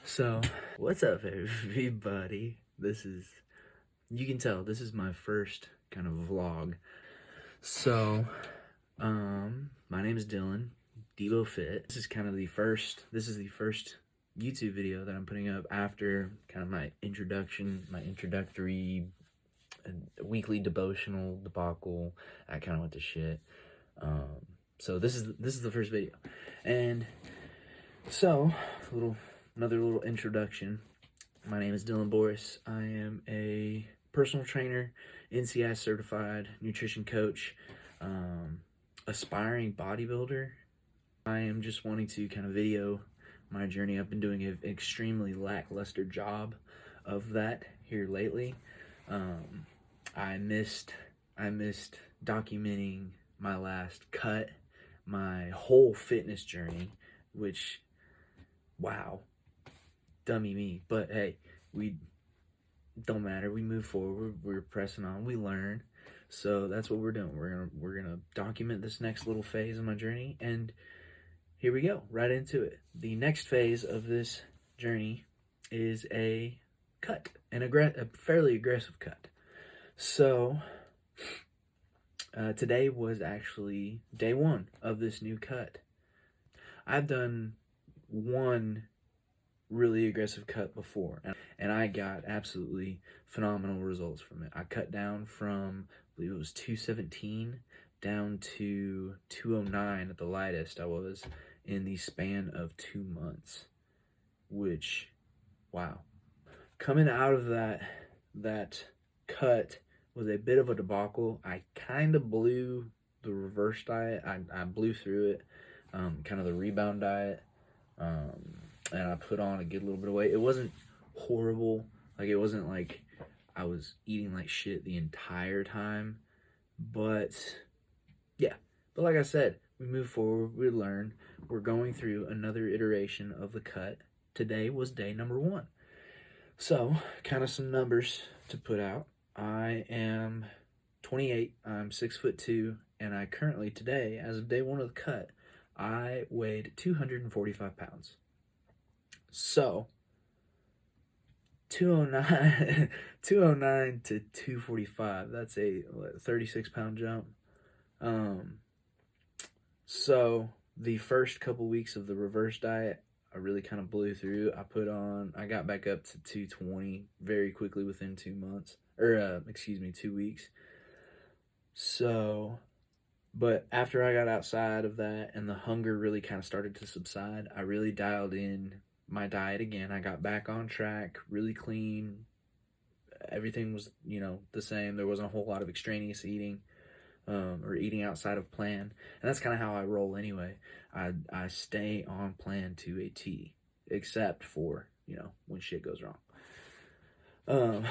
So, what's up, everybody? You can tell, this is my first kind of vlog. So, my name is Dylan, Devo Fit. This is the first YouTube video that I'm putting up after kind of my introductory weekly devotional debacle. I kind of went to shit. So this is the first video. And so, another little introduction. My name is Dylan Boris. I am a personal trainer, NCI certified nutrition coach, aspiring bodybuilder. I am just wanting to kind of video my journey. I've been doing an extremely lackluster job of that here lately. I missed documenting my last cut, my whole fitness journey, which, wow, dummy me. But hey, we don't matter. We move forward. We're pressing on. We learn. So that's what we're doing. We're gonna document this next little phase of my journey, and here we go, right into it. The next phase of this journey is a cut, a fairly aggressive cut. So today was actually day one of this new cut. I've done one really aggressive cut before, and I got absolutely phenomenal results from it. I cut down from, I believe it was 217 down to 209 at the lightest I was in the span of 2 months, which, wow. Coming out of that cut was a bit of a debacle. I kind of blew the reverse diet. I blew through it, kind of the rebound diet, and I put on a good little bit of weight. It wasn't horrible. Like, it wasn't like I was eating like shit the entire time. But, yeah. But like I said, we move forward, we learn. We're going through another iteration of the cut. Today was day number 1. So, kind of some numbers to put out. I am 28, I'm 6'2", and I currently, today, as of day 1 of the cut, I weighed 245 pounds. So, 209 to 245, that's a 36-pound jump. So the first couple weeks of the reverse diet, I really kind of blew through. I got back up to 220 very quickly within 2 months, or 2 weeks. So, but after I got outside of that and the hunger really kind of started to subside, I really dialed in my diet again. I got back on track, really clean. Everything was, the same. There wasn't a whole lot of extraneous eating, or eating outside of plan. And that's kind of how I roll anyway. I stay on plan to a T, except for, when shit goes wrong. But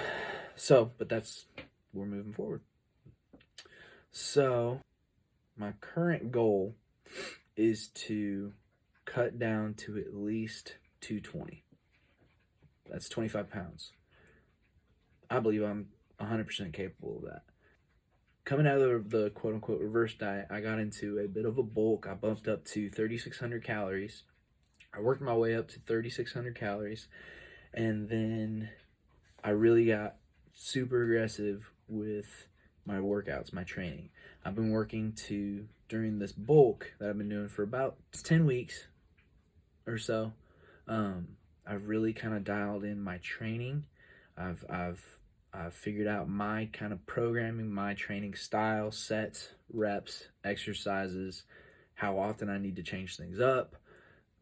we're moving forward. So my current goal is to cut down to at least 220. That's 25 pounds. I believe I'm 100% capable of that. Coming out of the quote-unquote reverse diet, I got into a bit of a bulk. I bumped up to 3,600 calories. I worked my way up to 3,600 calories, and then I really got super aggressive with my workouts, my training. I've been working during this bulk that I've been doing for about 10 weeks or so, I've really kind of dialed in my training. I've figured out my kind of programming, my training style, sets, reps, exercises, how often I need to change things up,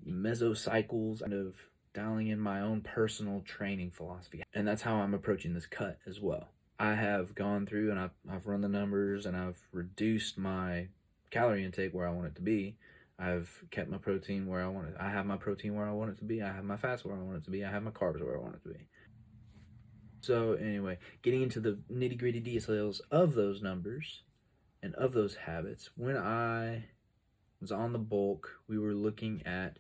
mesocycles, kind of dialing in my own personal training philosophy. And that's how I'm approaching this cut as well. I have gone through and I've run the numbers, and I've reduced my calorie intake where I want it to be. I've kept my protein where I want it. I have my protein where I want it to be. I have my fats where I want it to be. I have my carbs where I want it to be. So anyway, getting into the nitty-gritty details of those numbers and of those habits, when I was on the bulk, we were looking at,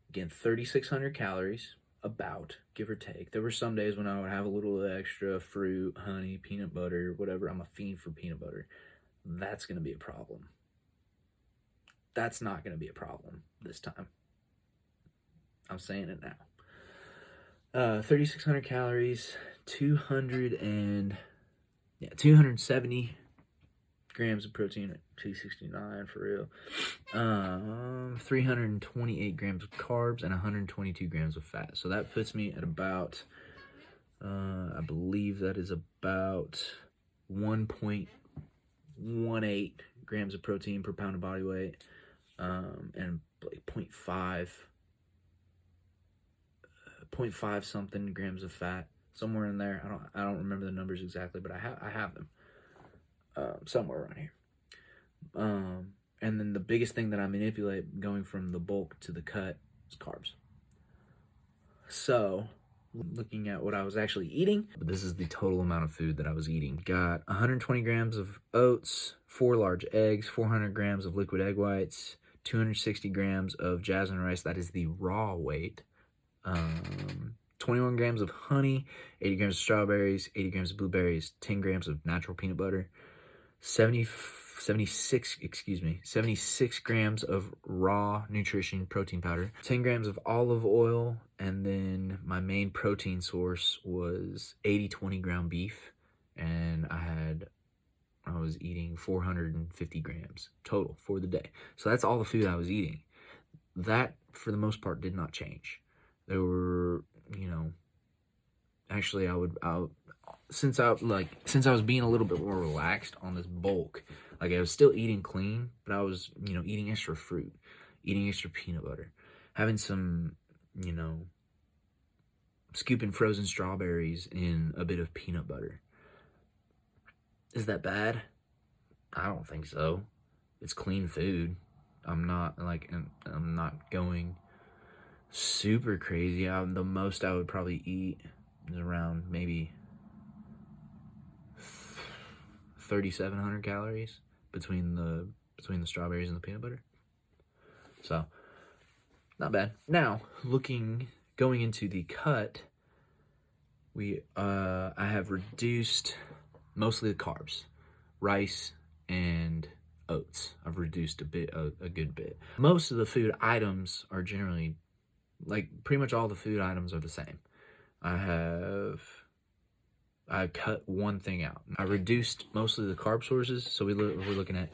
again, 3,600 calories, about, give or take. There were some days when I would have a little extra fruit, honey, peanut butter, whatever. I'm a fiend for peanut butter. That's going to be a problem. That's not going to be a problem this time. I'm saying it now. 3,600 calories, 270 grams of protein at 269 for real. 328 grams of carbs and 122 grams of fat. So that puts me at about, I believe that is about 1.18 grams of protein per pound of body weight, and like 0.5 something grams of fat, somewhere in there. I don't remember the numbers exactly, but I have them somewhere around here. And then the biggest thing that I manipulate going from the bulk to the cut is carbs. So, looking at what I was actually eating, this is the total amount of food that I was eating. Got 120 grams of oats, 4 large eggs, 400 grams of liquid egg whites, 260 grams of jasmine rice, that is the raw weight, 21 grams of honey, 80 grams of strawberries, 80 grams of blueberries, 10 grams of natural peanut butter, 76 grams of raw nutrition protein powder, 10 grams of olive oil, and then my main protein source was 80-20 ground beef, and I was eating 450 grams total for the day. So that's all the food I was eating. That, for the most part, did not change. There were, actually since I was being a little bit more relaxed on this bulk, like I was still eating clean, but I was, eating extra fruit, eating extra peanut butter, having some, scooping frozen strawberries in a bit of peanut butter. Is that bad? I don't think so. It's clean food. I'm not going super crazy. The most I would probably eat is around maybe 3,700 calories between the strawberries and the peanut butter. So, not bad. Now, going into the cut, I have reduced mostly the carbs, rice and oats. I've reduced a good bit. Most of the food items are generally, pretty much all the food items are the same. I cut one thing out. I reduced mostly the carb sources, so we're looking at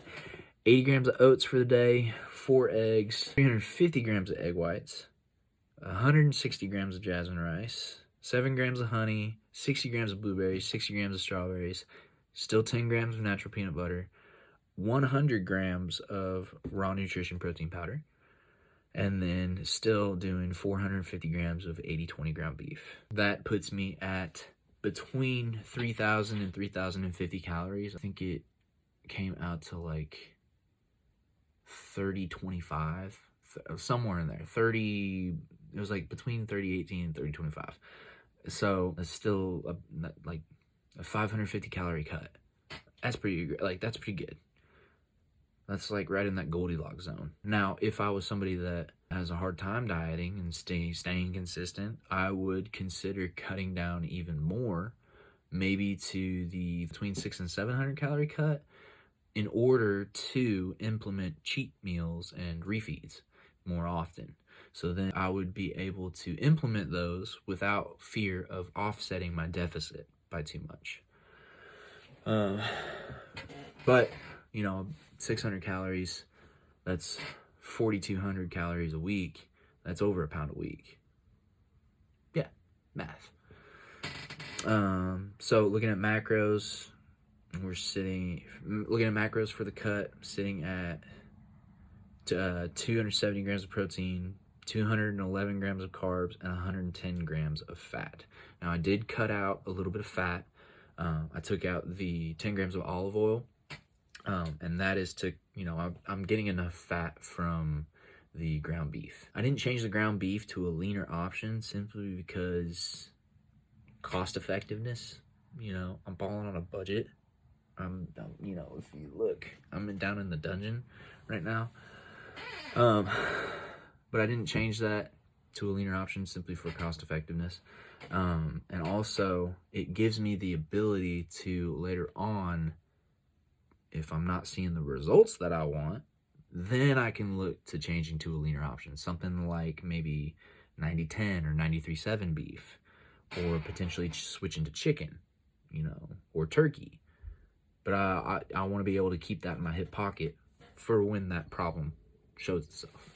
80 grams of oats for the day, 4 eggs, 350 grams of egg whites, 160 grams of jasmine rice, 7 grams of honey, 60 grams of blueberries, 60 grams of strawberries, still 10 grams of natural peanut butter, 100 grams of raw nutrition protein powder, and then still doing 450 grams of 80-20 ground beef. That puts me at between 3,000 and 3,050 calories. I think it came out to like 30-25, somewhere in there. It was like between 30-18 and 30-25. So it's still a 550 calorie cut. That's pretty good. That's pretty good. That's right in that Goldilocks zone. Now, if I was somebody that has a hard time dieting and staying consistent, I would consider cutting down even more, maybe to the between 600 and 700 calorie cut, in order to implement cheat meals and refeeds more often. So then I would be able to implement those without fear of offsetting my deficit by too much. But 600 calories, that's 4,200 calories a week. That's over a pound a week. Yeah, math. So looking at macros, looking at macros for the cut, sitting at 270 grams of protein, 211 grams of carbs, and 110 grams of fat. Now, I did cut out a little bit of fat. I took out the 10 grams of olive oil, and that is to, I'm getting enough fat from the ground beef. I didn't change the ground beef to a leaner option simply because cost effectiveness. I'm balling on a budget. If you look, I'm down in the dungeon right now. But I didn't change that to a leaner option simply for cost effectiveness. And also, it gives me the ability to later on, if I'm not seeing the results that I want, then I can look to changing to a leaner option. Something like maybe 90-10 or 93-7 beef. or potentially switching to chicken, you know, or turkey. But I want to be able to keep that in my hip pocket for when that problem shows itself.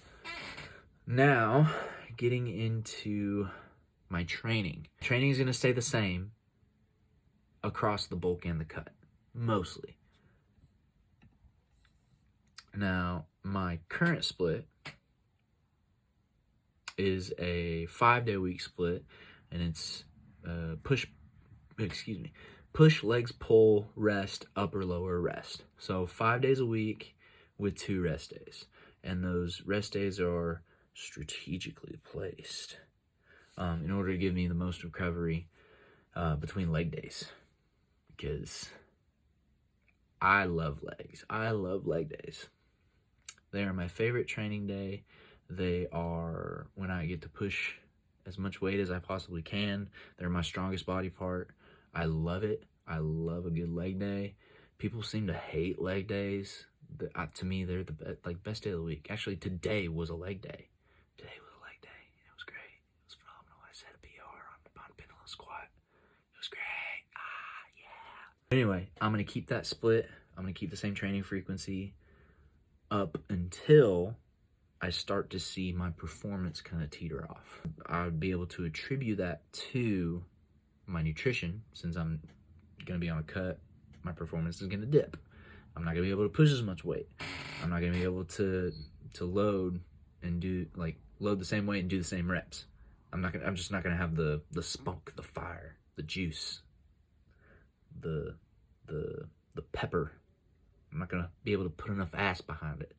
Now, getting into my training. Training is going to stay the same across the bulk and the cut, mostly. Now, my current split is a 5-day-a-week split, and it's push, legs, pull, rest, upper, lower, rest. So 5 days a week with 2 rest days. And those rest days are strategically placed in order to give me the most recovery between leg days. Because I love legs. I love leg days. They are my favorite training day. They are when I get to push as much weight as I possibly can. They're my strongest body part. I love it. I love a good leg day. People seem to hate leg days. To me, they're the best day of the week. Actually, today was a leg day. Today was a leg day. It was great. It was phenomenal. I set a PR on pendulum squat. It was great. Yeah. Anyway, I'm going to keep that split. I'm going to keep the same training frequency up until I start to see my performance kind of teeter off. I'd be able to attribute that to my nutrition. Since I'm going to be on a cut, my performance is going to dip. I'm not going to be able to push as much weight. I'm not going to be able to load and load the same weight and do the same reps. I'm just not going to have the spunk, the fire, the juice, the pepper. I'm not going to be able to put enough ass behind it.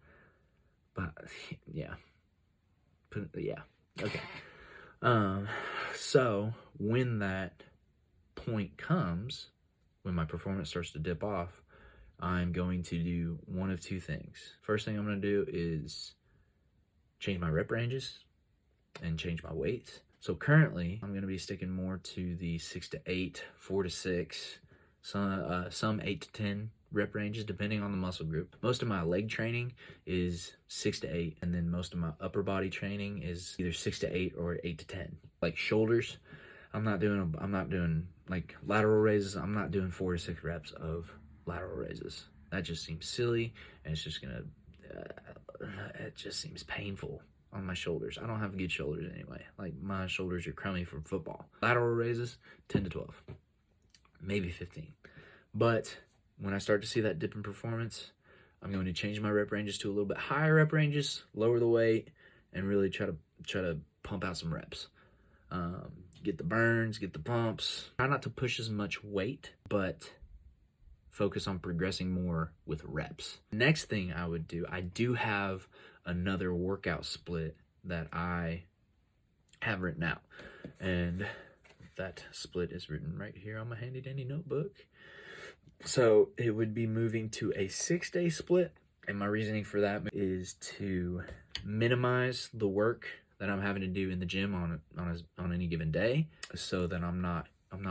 But yeah. Okay. So when that point comes, when my performance starts to dip off, I'm going to do one of 2 things. First thing I'm going to do is change my rep ranges and change my weights. So currently, I'm going to be sticking more to the 6 to 8, 4 to 6, some 8 to 10 rep ranges, depending on the muscle group. Most of my leg training is 6 to 8, and then most of my upper body training is either 6 to 8 or 8 to 10. Like shoulders, I'm not doing like lateral raises. I'm not doing 4 to 6 reps of lateral raises. That just seems silly, and it's just gonna it just seems painful on my shoulders. I don't have good shoulders anyway. Like, my shoulders are crummy from football. Lateral raises, 10 to 12, maybe 15. But when I start to see that dip in performance, I'm going to change my rep ranges to a little bit higher rep ranges, lower the weight, and really try to pump out some reps. Get the burns, get the pumps. Try not to push as much weight, but focus on progressing more with reps. Next thing I would do, I do have another workout split that I have written out. And that split is written right here on my handy dandy notebook. So it would be moving to a 6-day split. And my reasoning for that is to minimize the work that I'm having to do in the gym on any given day, so that I'm not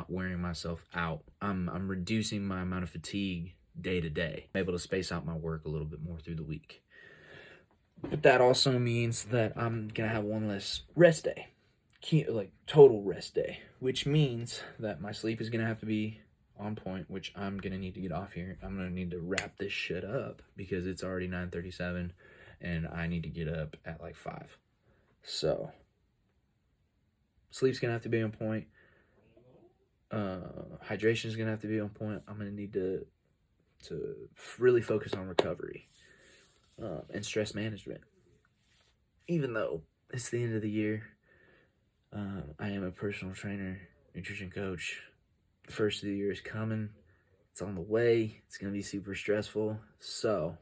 wearing myself out. I'm reducing my amount of fatigue day to day. I'm able to space out my work a little bit more through the week. But that also means that I'm gonna have one less rest day, like total rest day, which means that my sleep is gonna have to be on point, which I'm gonna need to get off here. I'm gonna need to wrap this shit up because it's already 9:37 and I need to get up at like 5. So sleep's gonna have to be on point. Hydration is gonna have to be on point. I'm gonna need to really focus on recovery and stress management. Even though it's the end of the year, I am a personal trainer, nutrition coach. The first of the year is coming. It's on the way. It's gonna be super stressful. So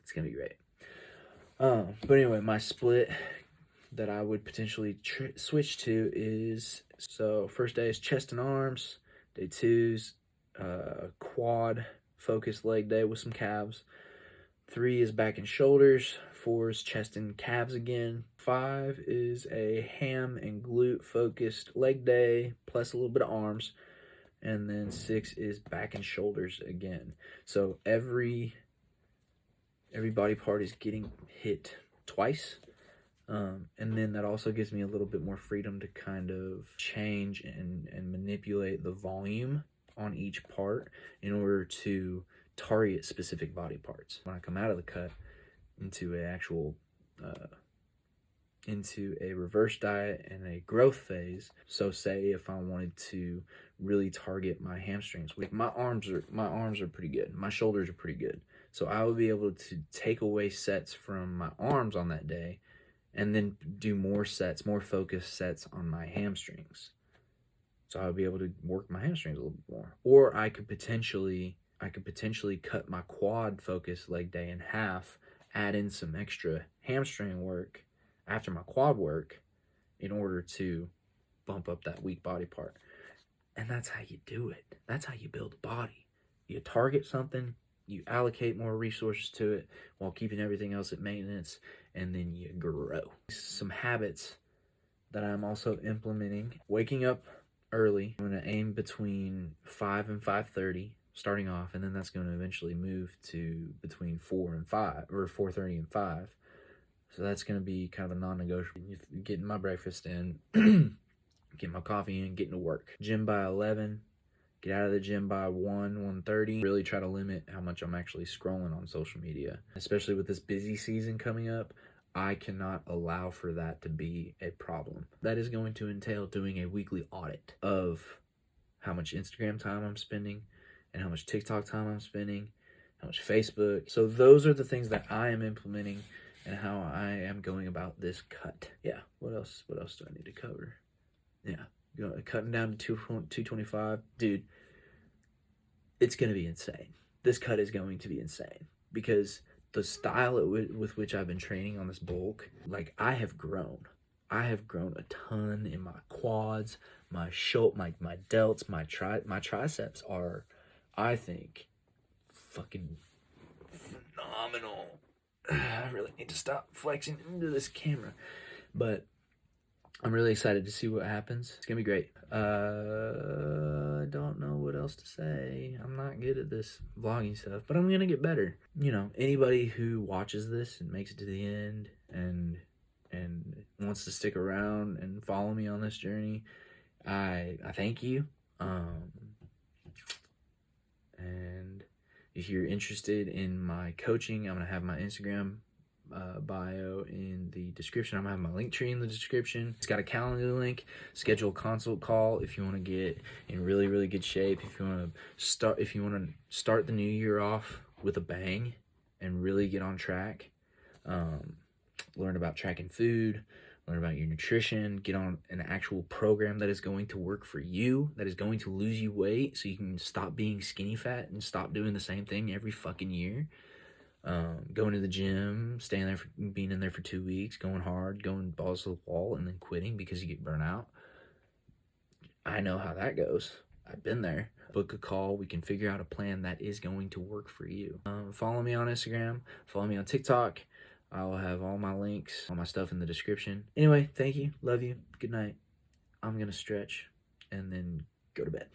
it's gonna be great. But anyway, my split that I would potentially switch to is, so first day is chest and arms. Day 2's quad focused leg day with some calves. 3 is back and shoulders. 4 is chest and calves again. 5 is a ham and glute focused leg day plus a little bit of arms. And then 6 is back and shoulders again. So every body part is getting hit twice. And then that also gives me a little bit more freedom to kind of change and manipulate the volume on each part in order to target specific body parts. When I come out of the cut into a actual into a reverse diet and a growth phase. So say if I wanted to really target my hamstrings, my arms are pretty good. My shoulders are pretty good. So I would be able to take away sets from my arms on that day and then do more sets, more focused sets on my hamstrings. So I would be able to work my hamstrings a little bit more. Or I could potentially cut my quad focus leg day in half, add in some extra hamstring work after my quad work in order to bump up that weak body part. And that's how you do it. That's how you build a body. You target something, you allocate more resources to it while keeping everything else at maintenance, and then you grow. Some habits that I'm also implementing: waking up early. I'm going to aim between 5 and 5:30 starting off, and then that's going to eventually move to between 4 and 5, or 4:30 and 5. So that's going to be kind of a non-negotiable. Getting my breakfast in, getting my coffee in, getting to work. Gym by 11, get out of the gym by 1:30. Really try to limit how much I'm actually scrolling on social media. Especially with this busy season coming up, I cannot allow for that to be a problem. That is going to entail doing a weekly audit of how much Instagram time I'm spending and how much TikTok time I'm spending, how much Facebook. So those are the things that I am implementing and how I am going about this cut. Yeah, what else do I need to cover? Yeah, cutting down to 225. Dude, it's going to be insane. This cut is going to be insane because the style with which I've been training on this bulk, like, I have grown. I have grown a ton in my quads, my delts, my triceps are, I think, fucking phenomenal. I really need to stop flexing into this camera, but I'm really excited to see what happens. It's gonna be great. I don't know what else to say. I'm not good at this vlogging stuff, but I'm gonna get better. You know, anybody who watches this and makes it to the end and wants to stick around and follow me on this journey, I thank you. And if you're interested in my coaching, I'm gonna have my Instagram bio in the description. I'm gonna have my link tree in the description. It's got a calendar link. Schedule a consult call if you want to get in really, really good shape. If you want to start the new year off with a bang and really get on track. Learn about tracking food, learn about your nutrition, get on an actual program that is going to work for you, that is going to lose you weight so you can stop being skinny fat and stop doing the same thing every fucking year. Going to the gym, being in there for 2 weeks, going hard, going balls to the wall, and then quitting because you get burnt out. I know how that goes. I've been there. Book a call. We can figure out a plan that is going to work for you. Follow me on Instagram. Follow me on TikTok. I will have all my links, all my stuff in the description. Anyway, thank you. Love you. Good night. I'm going to stretch and then go to bed.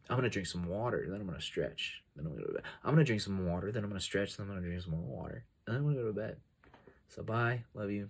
I'm going to drink some water, then I'm going to stretch, then I'm going to go to bed. I'm going to drink some water, then I'm going to stretch, then I'm going to drink some more water, and then I'm going to go to bed. So bye. Love you.